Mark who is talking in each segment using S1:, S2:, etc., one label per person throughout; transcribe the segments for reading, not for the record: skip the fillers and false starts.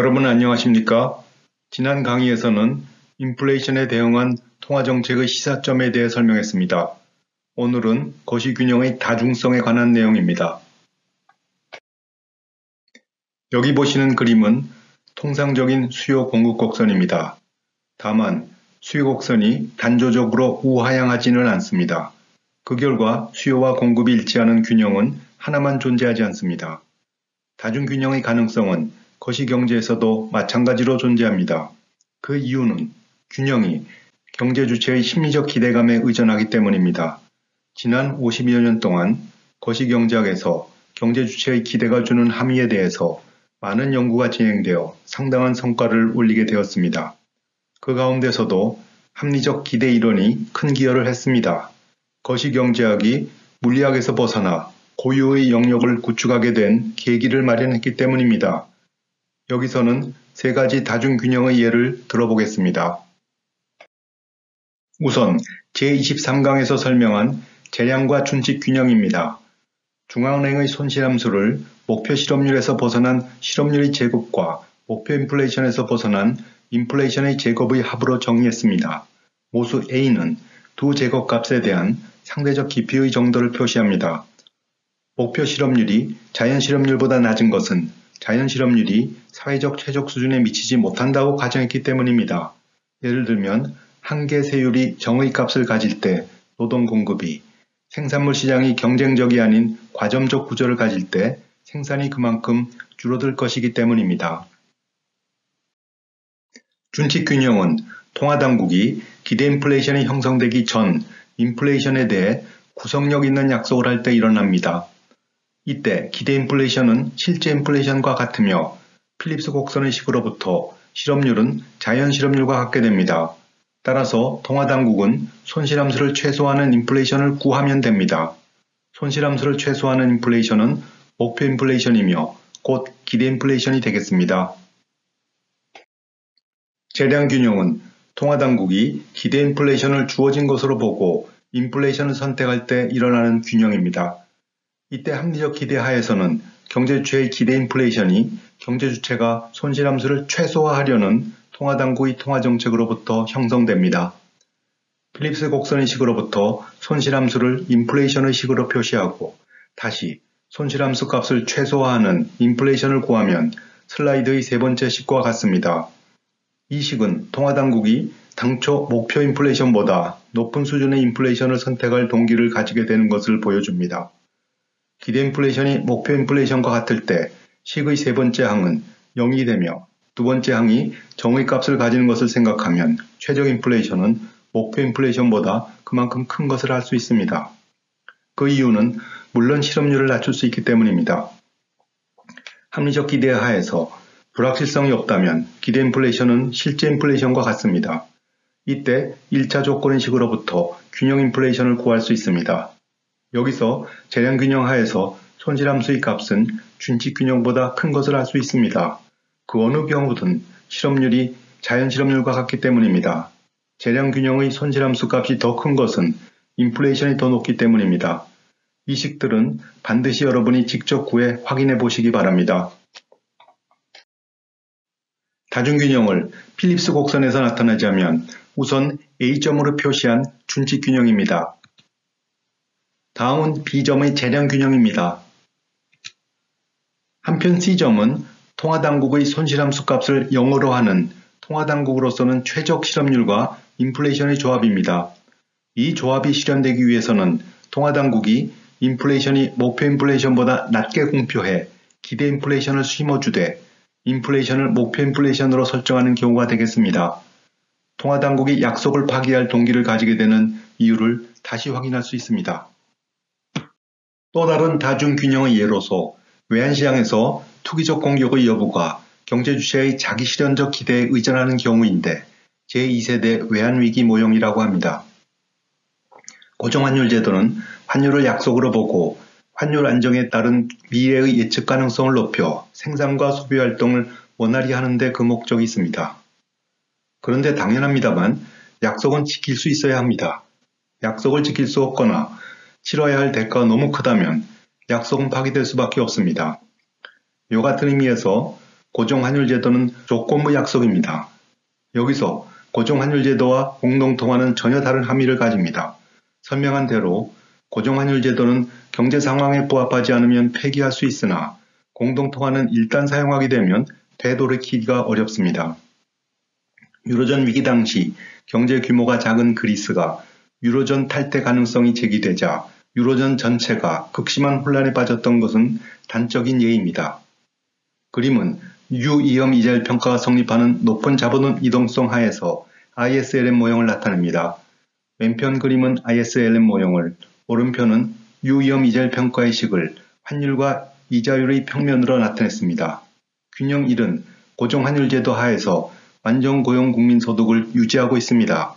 S1: 여러분 안녕하십니까? 지난 강의에서는 인플레이션에 대응한 통화정책의 시사점에 대해 설명했습니다. 오늘은 거시균형의 다중성에 관한 내용입니다. 여기 보시는 그림은 통상적인 수요 공급 곡선입니다. 다만 수요 곡선이 단조적으로 우하향하지는 않습니다. 그 결과 수요와 공급이 일치하는 균형은 하나만 존재하지 않습니다. 다중균형의 가능성은 거시경제에서도 마찬가지로 존재합니다. 그 이유는 균형이 경제 주체의 심리적 기대감에 의존하기 때문입니다. 지난 50여 년 동안 거시경제학에서 경제 주체의 기대가 주는 함의에 대해서 많은 연구가 진행되어 상당한 성과를 올리게 되었습니다. 그 가운데서도 합리적 기대 이론이 큰 기여를 했습니다. 거시경제학이 물리학에서 벗어나 고유의 영역을 구축하게 된 계기를 마련했기 때문입니다. 여기서는 세 가지 다중균형의 예를 들어보겠습니다. 우선 제23강에서 설명한 재량과 준칙균형입니다. 중앙은행의 손실함수를 목표 실업률에서 벗어난 실업률의 제곱과 목표 인플레이션에서 벗어난 인플레이션의 제곱의 합으로 정의했습니다. 모수 A는 두 제곱값에 대한 상대적 깊이의 정도를 표시합니다. 목표 실업률이 자연 실업률보다 낮은 것은 자연 실업률이 사회적 최적 수준에 미치지 못한다고 가정했기 때문입니다. 예를 들면 한계 세율이 정의 값을 가질 때 노동 공급이, 생산물 시장이 경쟁적이 아닌 과점적 구조를 가질 때 생산이 그만큼 줄어들 것이기 때문입니다. 준칙균형은 통화당국이 기대 인플레이션이 형성되기 전 인플레이션에 대해 구속력 있는 약속을 할 때 일어납니다. 이때 기대 인플레이션은 실제 인플레이션과 같으며 필립스 곡선의 식으로부터 실업률은 자연 실업률과 같게 됩니다. 따라서 통화당국은 손실함수를 최소화하는 인플레이션을 구하면 됩니다. 손실함수를 최소화하는 인플레이션은 목표 인플레이션이며 곧 기대 인플레이션이 되겠습니다. 재량균형은 통화당국이 기대 인플레이션을 주어진 것으로 보고 인플레이션을 선택할 때 일어나는 균형입니다. 이때 합리적 기대 하에서는 경제주체의 기대 인플레이션이 경제주체가 손실함수를 최소화하려는 통화당국의 통화정책으로부터 형성됩니다. 필립스 곡선의 식으로부터 손실함수를 인플레이션의 식으로 표시하고 다시 손실함수 값을 최소화하는 인플레이션을 구하면 슬라이드의 세 번째 식과 같습니다. 이 식은 통화당국이 당초 목표 인플레이션보다 높은 수준의 인플레이션을 선택할 동기를 가지게 되는 것을 보여줍니다. 기대 인플레이션이 목표 인플레이션과 같을 때 식의 세 번째 항은 0이 되며 두 번째 항이 정의 값을 가지는 것을 생각하면 최적 인플레이션은 목표 인플레이션보다 그만큼 큰 것을 알 수 있습니다. 그 이유는 물론 실업률을 낮출 수 있기 때문입니다. 합리적 기대 하에서 불확실성이 없다면 기대 인플레이션은 실제 인플레이션과 같습니다. 이때 1차 조건의 식으로부터 균형 인플레이션을 구할 수 있습니다. 여기서 재량균형 하에서 손실함수의 값은 준칙균형보다 큰 것을 알 수 있습니다. 그 어느 경우든 실업률이 자연 실업률과 같기 때문입니다. 재량균형의 손실함수 값이 더 큰 것은 인플레이션이 더 높기 때문입니다. 이 식들은 반드시 여러분이 직접 구해 확인해 보시기 바랍니다. 다중균형을 필립스 곡선에서 나타내자면 우선 A점으로 표시한 준칙균형입니다. 다음은 B점의 재량균형입니다. 한편 C점은 통화당국의 손실함수 값을 0으로 하는 통화당국으로서는 최적 실업률과 인플레이션의 조합입니다. 이 조합이 실현되기 위해서는 통화당국이 인플레이션이 목표 인플레이션보다 낮게 공표해 기대 인플레이션을 심어주되 인플레이션을 목표 인플레이션으로 설정하는 경우가 되겠습니다. 통화당국이 약속을 파기할 동기를 가지게 되는 이유를 다시 확인할 수 있습니다. 또 다른 다중균형의 예로서 외환시장에서 투기적 공격의 여부가 경제주체의 자기실현적 기대에 의존하는 경우인데 제2세대 외환위기 모형이라고 합니다. 고정환율 제도는 환율을 약속으로 보고 환율 안정에 따른 미래의 예측 가능성을 높여 생산과 소비 활동을 원활히 하는 데 그 목적이 있습니다. 그런데 당연합니다만 약속은 지킬 수 있어야 합니다. 약속을 지킬 수 없거나 치러야 할 대가가 너무 크다면 약속은 파기될 수밖에 없습니다. 이 같은 의미에서 고정환율제도는 조건부 약속입니다. 여기서 고정환율제도와 공동통화는 전혀 다른 함의를 가집니다. 설명한 대로 고정환율제도는 경제 상황에 부합하지 않으면 폐기할 수 있으나 공동통화는 일단 사용하게 되면 되돌이키기가 어렵습니다. 유로존 위기 당시 경제 규모가 작은 그리스가 유로존 탈퇴 가능성이 제기되자 유로존 전체가 극심한 혼란에 빠졌던 것은 단적인 예입니다. 그림은 유위험 이자율 평가가 성립하는 높은 자본 이동성 하에서 ISLN 모형을 나타냅니다. 왼편 그림은 ISLN 모형을, 오른편은 유위험 이자율 평가의 식을 환율과 이자율의 평면으로 나타냈습니다. 균형 1은 고정환율제도 하에서 완전고용 국민소득을 유지하고 있습니다.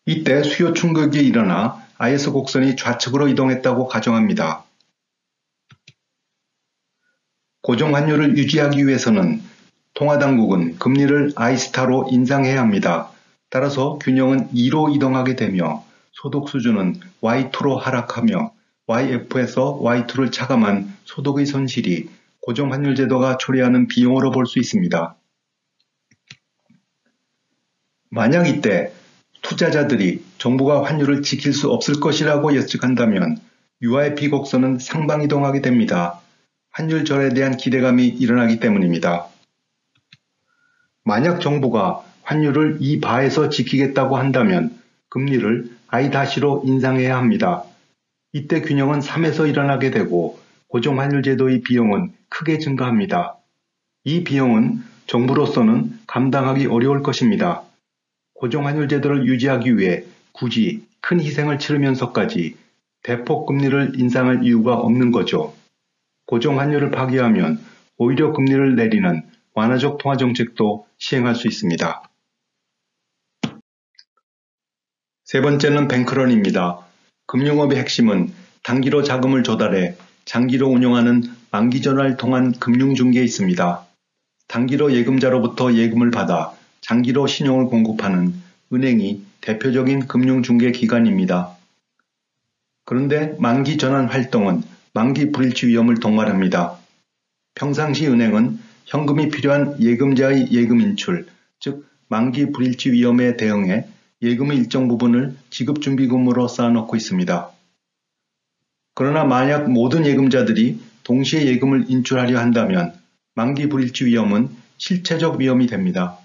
S1: 이때 수요 충격이 일어나 IS 곡선이 좌측으로 이동했다고 가정합니다. 고정환율을 유지하기 위해서는 통화당국은 금리를 I스타로 인상해야 합니다. 따라서 균형은 2로 이동하게 되며 소득 수준은 Y2로 하락하며 YF에서 Y2를 차감한 소득의 손실이 고정환율제도가 초래하는 비용으로 볼 수 있습니다. 만약 이때 투자자들이 정부가 환율을 지킬 수 없을 것이라고 예측한다면 UIP 곡선은 상방이동하게 됩니다. 환율 절에 대한 기대감이 일어나기 때문입니다. 만약 정부가 환율을 이 바에서 지키겠다고 한다면 금리를 I-로 인상해야 합니다. 이때 균형은 3에서 일어나게 되고 고정환율제도의 비용은 크게 증가합니다. 이 비용은 정부로서는 감당하기 어려울 것입니다. 고정환율제도를 유지하기 위해 굳이 큰 희생을 치르면서까지 대폭 금리를 인상할 이유가 없는 거죠. 고정환율을 파기하면 오히려 금리를 내리는 완화적 통화정책도 시행할 수 있습니다. 세 번째는 뱅크런입니다. 금융업의 핵심은 단기로 자금을 조달해 장기로 운용하는 만기전환을 통한 금융중개에 있습니다. 단기로 예금자로부터 예금을 받아 장기로 신용을 공급하는 은행이 대표적인 금융중개 기관입니다. 그런데 만기전환 활동은 만기 불일치 위험을 동반합니다. 평상시 은행은 현금이 필요한 예금자의 예금 인출, 즉 만기 불일치 위험에 대응해 예금의 일정 부분을 지급준비금으로 쌓아놓고 있습니다. 그러나 만약 모든 예금자들이 동시에 예금을 인출하려 한다면 만기 불일치 위험은 실체적 위험이 됩니다.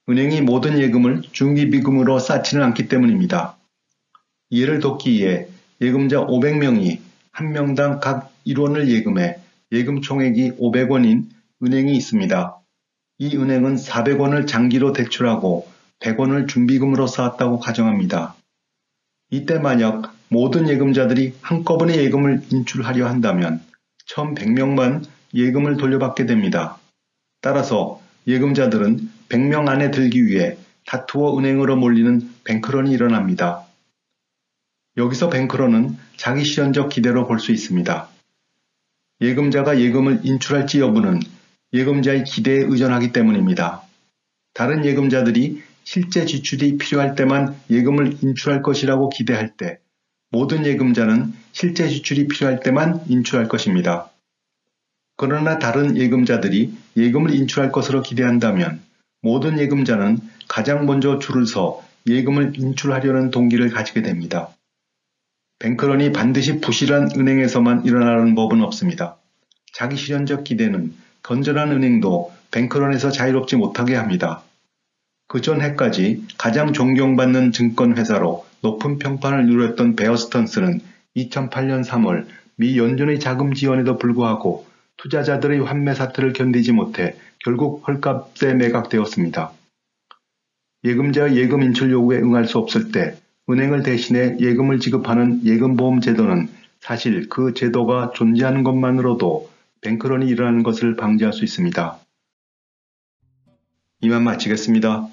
S1: 은행이 모든 예금을 준비비금으로 쌓지는 않기 때문입니다. 이해를 돕기 위해 예금자 500명이 한 명당 각 1원을 예금해 예금 총액이 500원인 은행이 있습니다. 이 은행은 400원을 장기로 대출하고 100원을 준비금으로 쌓았다고 가정합니다. 이때 만약 모든 예금자들이 한꺼번에 예금을 인출하려 한다면 처음 100명만 예금을 돌려받게 됩니다. 따라서 예금자들은 100명 안에 들기 위해 다투어 은행으로 몰리는 뱅크런이 일어납니다. 여기서 뱅크런은 자기 실현적 기대로 볼 수 있습니다. 예금자가 예금을 인출할지 여부는 예금자의 기대에 의존하기 때문입니다. 다른 예금자들이 실제 지출이 필요할 때만 예금을 인출할 것이라고 기대할 때 모든 예금자는 실제 지출이 필요할 때만 인출할 것입니다. 그러나 다른 예금자들이 예금을 인출할 것으로 기대한다면 모든 예금자는 가장 먼저 줄을 서 예금을 인출하려는 동기를 가지게 됩니다. 뱅크런이 반드시 부실한 은행에서만 일어나는 법은 없습니다. 자기 실현적 기대는 건전한 은행도 뱅크런에서 자유롭지 못하게 합니다. 그 전해까지 가장 존경받는 증권회사로 높은 평판을 누렸던 베어 스턴스는 2008년 3월 미 연준의 자금 지원에도 불구하고 투자자들의 환매 사태를 견디지 못해 결국 헐값에 매각되었습니다. 예금자의 예금 인출 요구에 응할 수 없을 때 은행을 대신해 예금을 지급하는 예금보험 제도는 사실 그 제도가 존재하는 것만으로도 뱅크런이 일어나는 것을 방지할 수 있습니다. 이만 마치겠습니다.